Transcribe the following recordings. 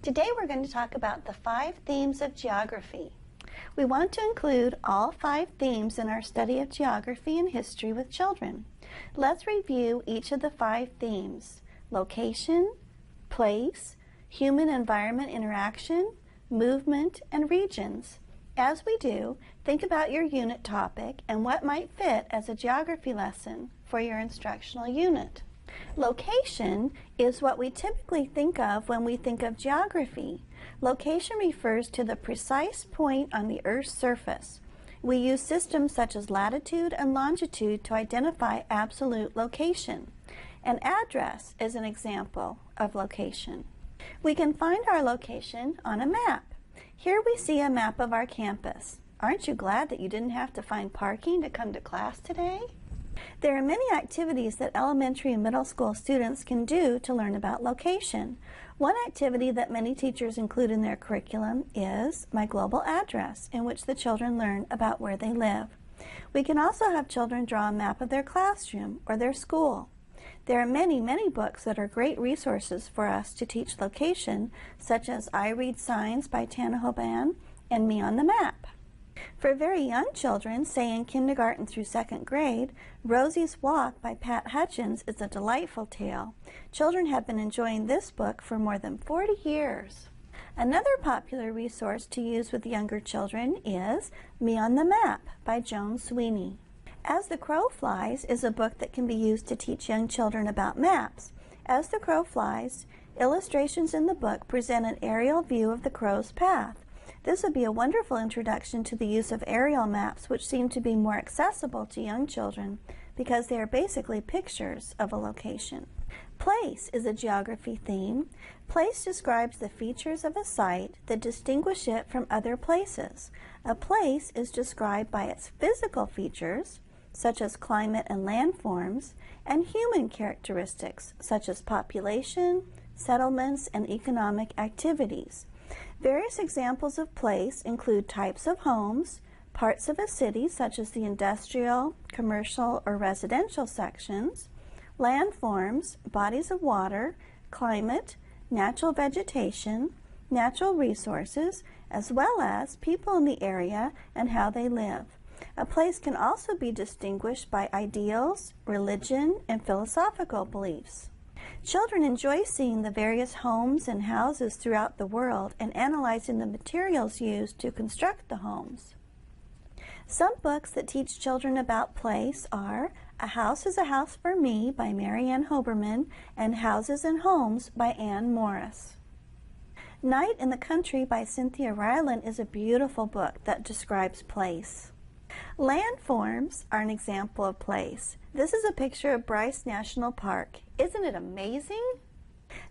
Today we're going to talk about the 5 themes of geography. We want to include all 5 themes in our study of geography and history with children. Let's review each of the 5 themes: location, place, human-environment interaction, movement, and regions. As we do, think about your unit topic and what might fit as a geography lesson for your instructional unit. Location is what we typically think of when we think of geography. Location refers to the precise point on the Earth's surface. We use systems such as latitude and longitude to identify absolute location. An address is an example of location. We can find our location on a map. Here we see a map of our campus. Aren't you glad that you didn't have to find parking to come to class today? There are many activities that elementary and middle school students can do to learn about location. One activity that many teachers include in their curriculum is My Global Address, in which the children learn about where they live. We can also have children draw a map of their classroom or their school. There are many books that are great resources for us to teach location, such as I Read Signs by Tana Hoban and Me on the Map. For very young children, say in kindergarten through 2nd grade, Rosie's Walk by Pat Hutchins is a delightful tale. Children have been enjoying this book for more than 40 years. Another popular resource to use with younger children is Me on the Map by Joan Sweeney. As the Crow Flies is a book that can be used to teach young children about maps. As the crow flies, illustrations in the book present an aerial view of the crow's path. This would be a wonderful introduction to the use of aerial maps, which seem to be more accessible to young children because they are basically pictures of a location. Place is a geography theme. Place describes the features of a site that distinguish it from other places. A place is described by its physical features, such as climate and landforms, and human characteristics, such as population, settlements, and economic activities. Various examples of place include types of homes, parts of a city such as the industrial, commercial, or residential sections, landforms, bodies of water, climate, natural vegetation, natural resources, as well as people in the area and how they live. A place can also be distinguished by ideals, religion, and philosophical beliefs. Children enjoy seeing the various homes and houses throughout the world and analyzing the materials used to construct the homes. Some books that teach children about place are A House is a House for Me by Mary Ann Hoberman and Houses and Homes by Anne Morris. Night in the Country by Cynthia Ryland is a beautiful book that describes place. Landforms are an example of place. This is a picture of Bryce National Park. Isn't it amazing?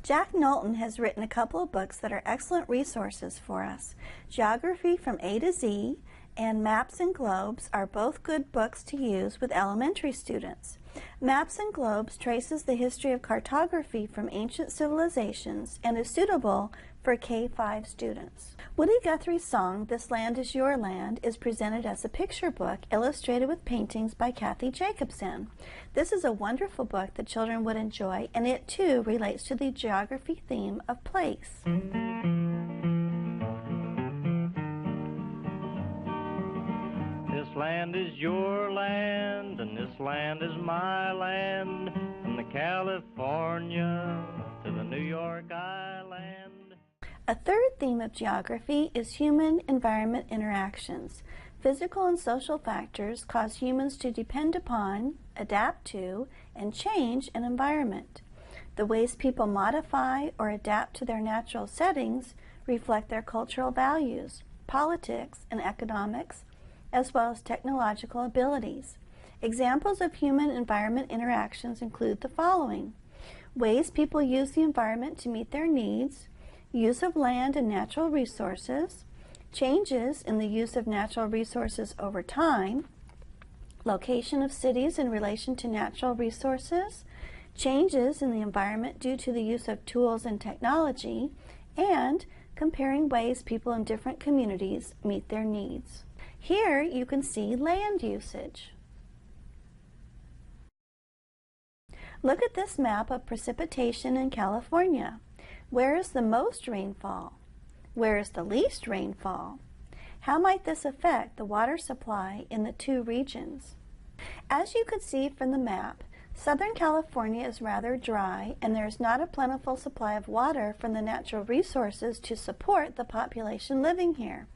Jack Knowlton has written a couple of books that are excellent resources for us. Geography from A to Z and Maps and Globes are both good books to use with elementary students. Maps and Globes traces the history of cartography from ancient civilizations and is suitable for K-5 students. Woody Guthrie's song, This Land Is Your Land, is presented as a picture book illustrated with paintings by Kathy Jacobson. This is a wonderful book that children would enjoy, and it too relates to the geography theme of place. This land is your land, and this land is my land, from the California to the New York Island. A third theme of geography is human-environment interactions. Physical and social factors cause humans to depend upon, adapt to, and change an environment. The ways people modify or adapt to their natural settings reflect their cultural values, politics, and economics, as well as technological abilities. Examples of human-environment interactions include the following: ways people use the environment to meet their needs, use of land and natural resources, changes in the use of natural resources over time, location of cities in relation to natural resources, changes in the environment due to the use of tools and technology, and comparing ways people in different communities meet their needs. Here you can see land usage. Look at this map of precipitation in California. Where is the most rainfall? Where is the least rainfall? How might this affect the water supply in the two regions? As you could see from the map, Southern California is rather dry and there is not a plentiful supply of water from the natural resources to support the population living here.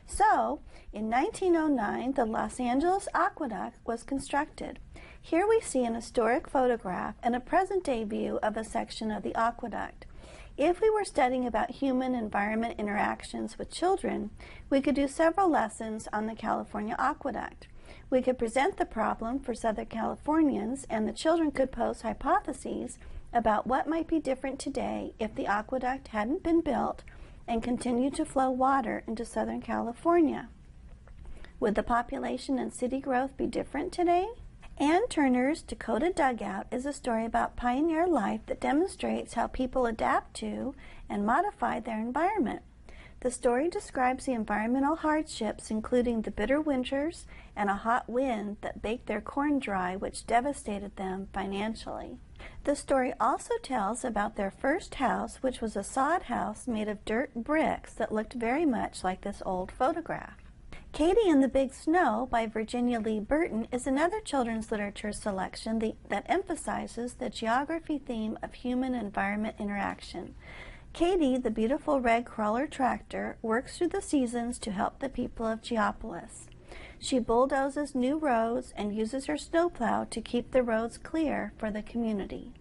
So, in 1909, the Los Angeles Aqueduct was constructed. Here we see an historic photograph and a present-day view of a section of the aqueduct. If we were studying about human-environment interactions with children, we could do several lessons on the California Aqueduct. We could present the problem for Southern Californians, and the children could pose hypotheses about what might be different today if the aqueduct hadn't been built and continued to flow water into Southern California. Would the population and city growth be different today? Ann Turner's Dakota Dugout is a story about pioneer life that demonstrates how people adapt to and modify their environment. The story describes the environmental hardships, including the bitter winters and a hot wind that baked their corn dry, which devastated them financially. The story also tells about their first house, which was a sod house made of dirt bricks that looked very much like this old photograph. Katie and the Big Snow by Virginia Lee Burton is another children's literature selection that emphasizes the geography theme of human-environment interaction. Katie, the beautiful red crawler tractor, works through the seasons to help the people of Geopolis. She bulldozes new roads and uses her snowplow to keep the roads clear for the community.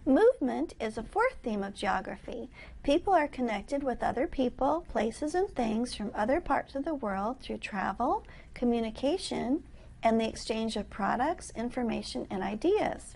Movement is a fourth theme of geography. People are connected with other people, places, and things from other parts of the world through travel, communication, and the exchange of products, information, and ideas.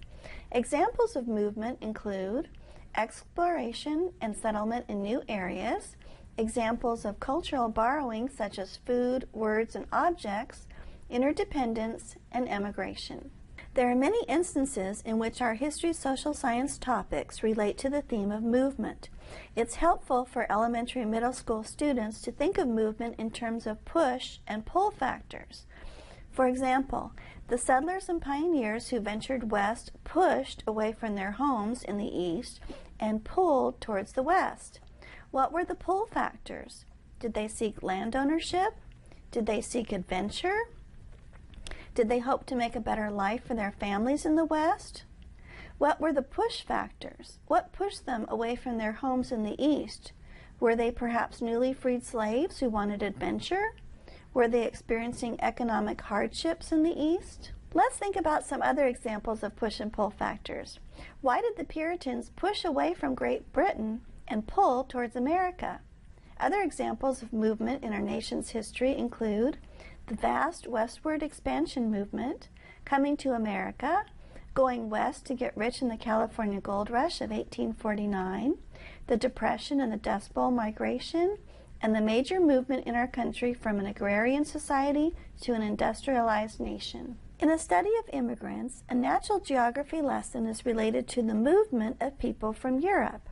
Examples of movement include exploration and settlement in new areas, examples of cultural borrowing such as food, words, and objects, interdependence, and emigration. There are many instances in which our history social science topics relate to the theme of movement. It's helpful for elementary and middle school students to think of movement in terms of push and pull factors. For example, the settlers and pioneers who ventured west pushed away from their homes in the east and pulled towards the west. What were the pull factors? Did they seek land ownership? Did they seek adventure? Did they hope to make a better life for their families in the West? What were the push factors? What pushed them away from their homes in the East? Were they perhaps newly freed slaves who wanted adventure? Were they experiencing economic hardships in the East? Let's think about some other examples of push and pull factors. Why did the Puritans push away from Great Britain and pull towards America? Other examples of movement in our nation's history include the vast westward expansion movement, coming to America, going west to get rich in the California Gold Rush of 1849, the Depression and the Dust Bowl migration, and the major movement in our country from an agrarian society to an industrialized nation. In a study of immigrants, a natural geography lesson is related to the movement of people from Europe.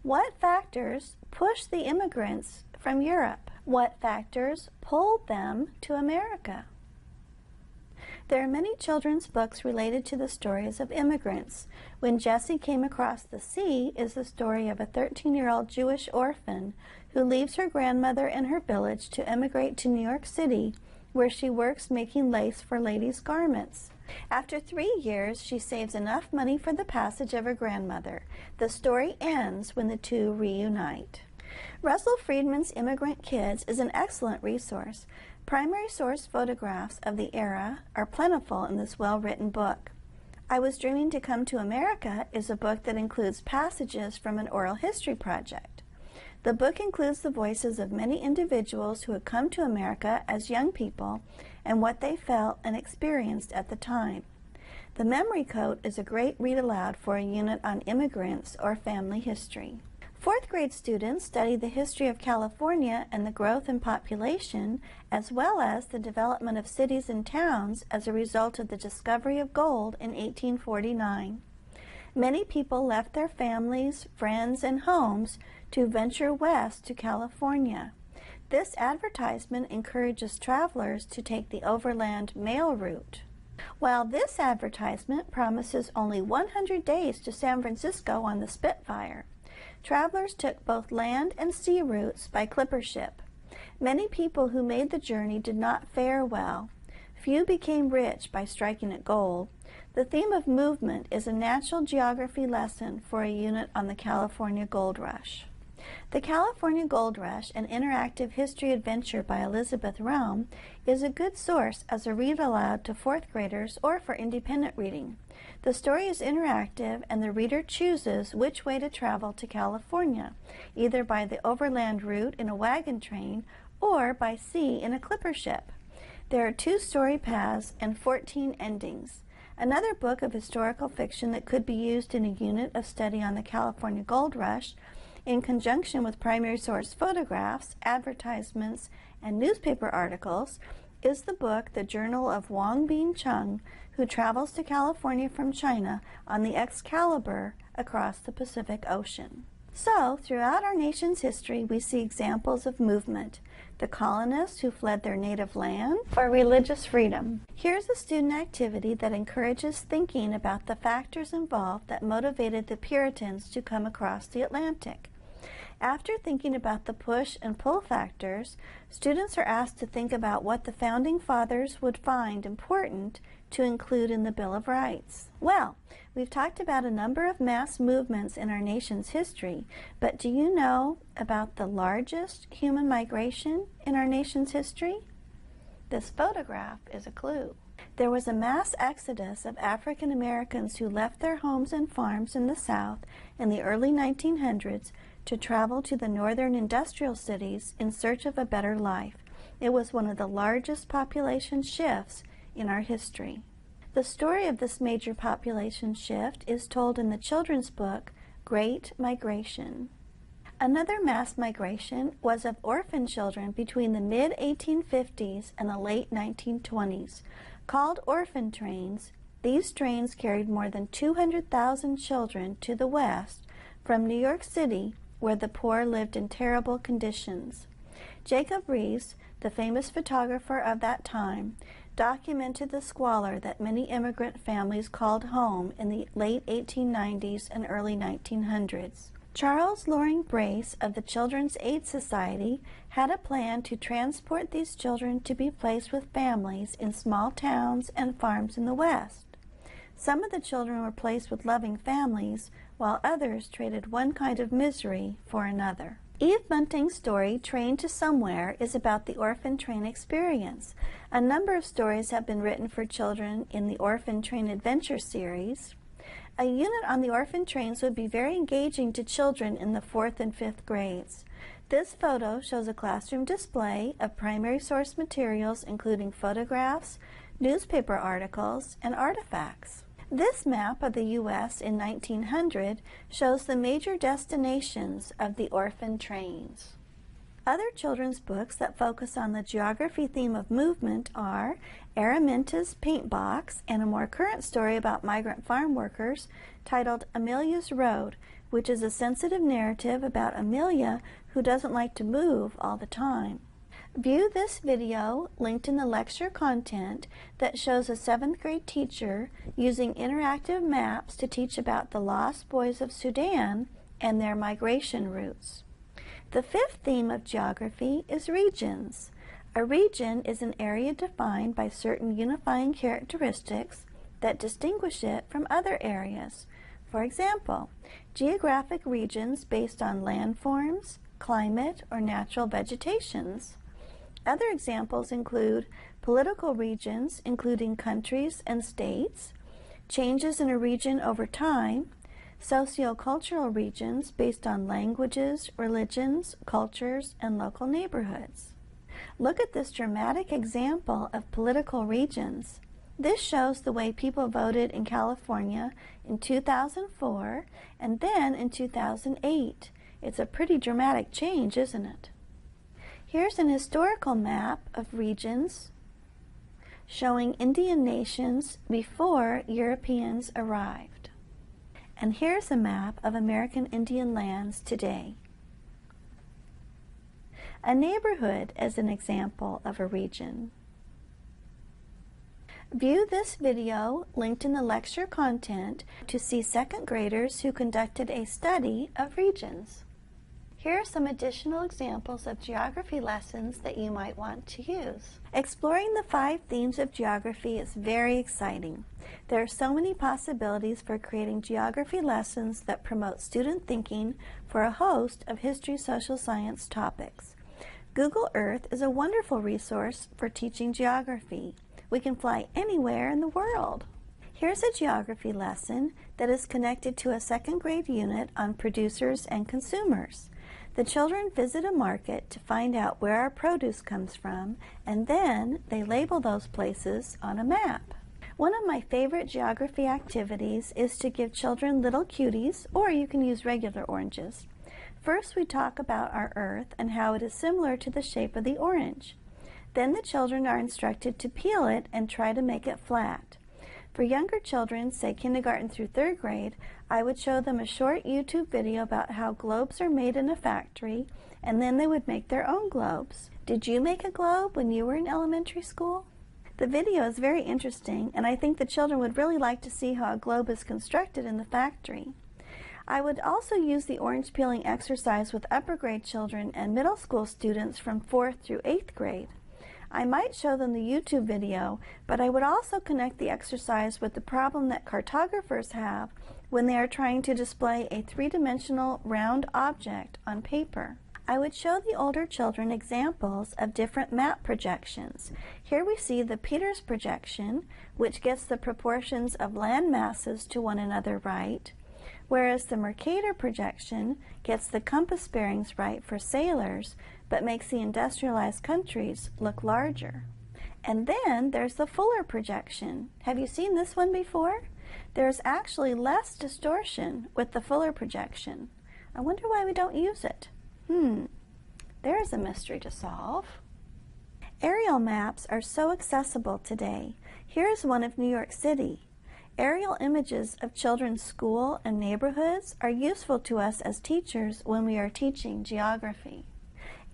What factors pushed the immigrants from Europe? What factors pulled them to America? There are many children's books related to the stories of immigrants. When Jessie Came Across the Sea is the story of a 13-year-old Jewish orphan who leaves her grandmother and her village to emigrate to New York City, where she works making lace for ladies' garments. After 3 years, she saves enough money for the passage of her grandmother. The story ends when the two reunite. Russell Friedman's Immigrant Kids is an excellent resource. Primary source photographs of the era are plentiful in this well-written book. I Was Dreaming to Come to America is a book that includes passages from an oral history project. The book includes the voices of many individuals who had come to America as young people and what they felt and experienced at the time. The Memory Code is a great read aloud for a unit on immigrants or family history. Fourth grade students study the history of California and the growth in population, as well as the development of cities and towns as a result of the discovery of gold in 1849. Many people left their families, friends, and homes to venture west to California. This advertisement encourages travelers to take the overland mail route. While this advertisement promises only 100 days to San Francisco on the Spitfire, Travelers took both land and sea routes by clipper ship. Many people who made the journey did not fare well. Few became rich by striking it gold. The theme of movement is a natural geography lesson for a unit on the California Gold Rush. The California Gold Rush, an interactive history adventure by Elizabeth Rome, is a good source as a read aloud to fourth graders or for independent reading. The story is interactive and the reader chooses which way to travel to California, either by the overland route in a wagon train or by sea in a clipper ship. There are 2 story paths and 14 endings. Another book of historical fiction that could be used in a unit of study on the California Gold Rush in conjunction with primary source photographs, advertisements, and newspaper articles is the book The Journal of Wang Bin Chung, who travels to California from China on the Excalibur across the Pacific Ocean. So, throughout our nation's history, we see examples of movement. The colonists who fled their native land for religious freedom. Here's a student activity that encourages thinking about the factors involved that motivated the Puritans to come across the Atlantic. After thinking about the push and pull factors, students are asked to think about what the Founding Fathers would find important to include in the Bill of Rights. Well, we've talked about a number of mass movements in our nation's history, but do you know about the largest human migration in our nation's history? This photograph is a clue. There was a mass exodus of African Americans who left their homes and farms in the South in the early 1900s to travel to the northern industrial cities in search of a better life. It was one of the largest population shifts in our history. The story of this major population shift is told in the children's book, Great Migration. Another mass migration was of orphan children between the mid-1850s and the late 1920s. Called orphan trains, these trains carried more than 200,000 children to the west from New York City, where the poor lived in terrible conditions. Jacob Riis, the famous photographer of that time, documented the squalor that many immigrant families called home in the late 1890s and early 1900s. Charles Loring Brace of the Children's Aid Society had a plan to transport these children to be placed with families in small towns and farms in the West. Some of the children were placed with loving families, while others traded one kind of misery for another. Eve Bunting's story, Train to Somewhere, is about the orphan train experience. A number of stories have been written for children in the Orphan Train Adventure series. A unit on the orphan trains would be very engaging to children in the 4th and 5th grades. This photo shows a classroom display of primary source materials including photographs, newspaper articles, and artifacts. This map of the U.S. in 1900 shows the major destinations of the orphan trains. Other children's books that focus on the geography theme of movement are Araminta's Paint Box and a more current story about migrant farm workers titled Amelia's Road, which is a sensitive narrative about Amelia who doesn't like to move all the time. View this video linked in the lecture content that shows a 7th grade teacher using interactive maps to teach about the lost boys of Sudan and their migration routes. The 5th theme of geography is regions. A region is an area defined by certain unifying characteristics that distinguish it from other areas. For example, geographic regions based on landforms, climate, or natural vegetations. Other examples include political regions, including countries and states, changes in a region over time, sociocultural regions based on languages, religions, cultures, and local neighborhoods. Look at this dramatic example of political regions. This shows the way people voted in California in 2004 and then in 2008. It's a pretty dramatic change, isn't it? Here's an historical map of regions showing Indian nations before Europeans arrived. And here's a map of American Indian lands today. A neighborhood is an example of a region. View this video linked in the lecture content to see second graders who conducted a study of regions. Here are some additional examples of geography lessons that you might want to use. Exploring the 5 themes of geography is very exciting. There are so many possibilities for creating geography lessons that promote student thinking for a host of history, social science topics. Google Earth is a wonderful resource for teaching geography. We can fly anywhere in the world. Here's a geography lesson that is connected to a second grade unit on producers and consumers. The children visit a market to find out where our produce comes from, and then they label those places on a map. One of my favorite geography activities is to give children little cuties, or you can use regular oranges. First, we talk about our Earth and how it is similar to the shape of the orange. Then the children are instructed to peel it and try to make it flat. For younger children, say kindergarten through 3rd grade, I would show them a short YouTube video about how globes are made in a factory, and then they would make their own globes. Did you make a globe when you were in elementary school? The video is very interesting, and I think the children would really like to see how a globe is constructed in the factory. I would also use the orange peeling exercise with upper grade children and middle school students from 4th through 8th grade. I might show them the YouTube video, but I would also connect the exercise with the problem that cartographers have when they are trying to display a 3-dimensional round object on paper. I would show the older children examples of different map projections. Here we see the Peters projection, which gets the proportions of land masses to one another right, whereas the Mercator projection gets the compass bearings right for sailors, but makes the industrialized countries look larger. And then there's the Fuller projection. Have you seen this one before? There's actually less distortion with the Fuller projection. I wonder why we don't use it. There's a mystery to solve. Aerial maps are so accessible today. Here's one of New York City. Aerial images of children's school and neighborhoods are useful to us as teachers when we are teaching geography.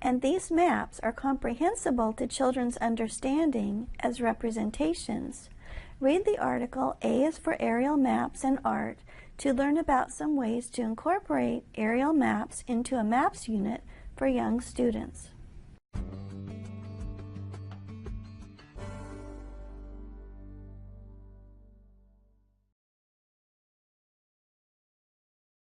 And these maps are comprehensible to children's understanding as representations. Read the article A is for Aerial Maps and Art to learn about some ways to incorporate aerial maps into a maps unit for young students.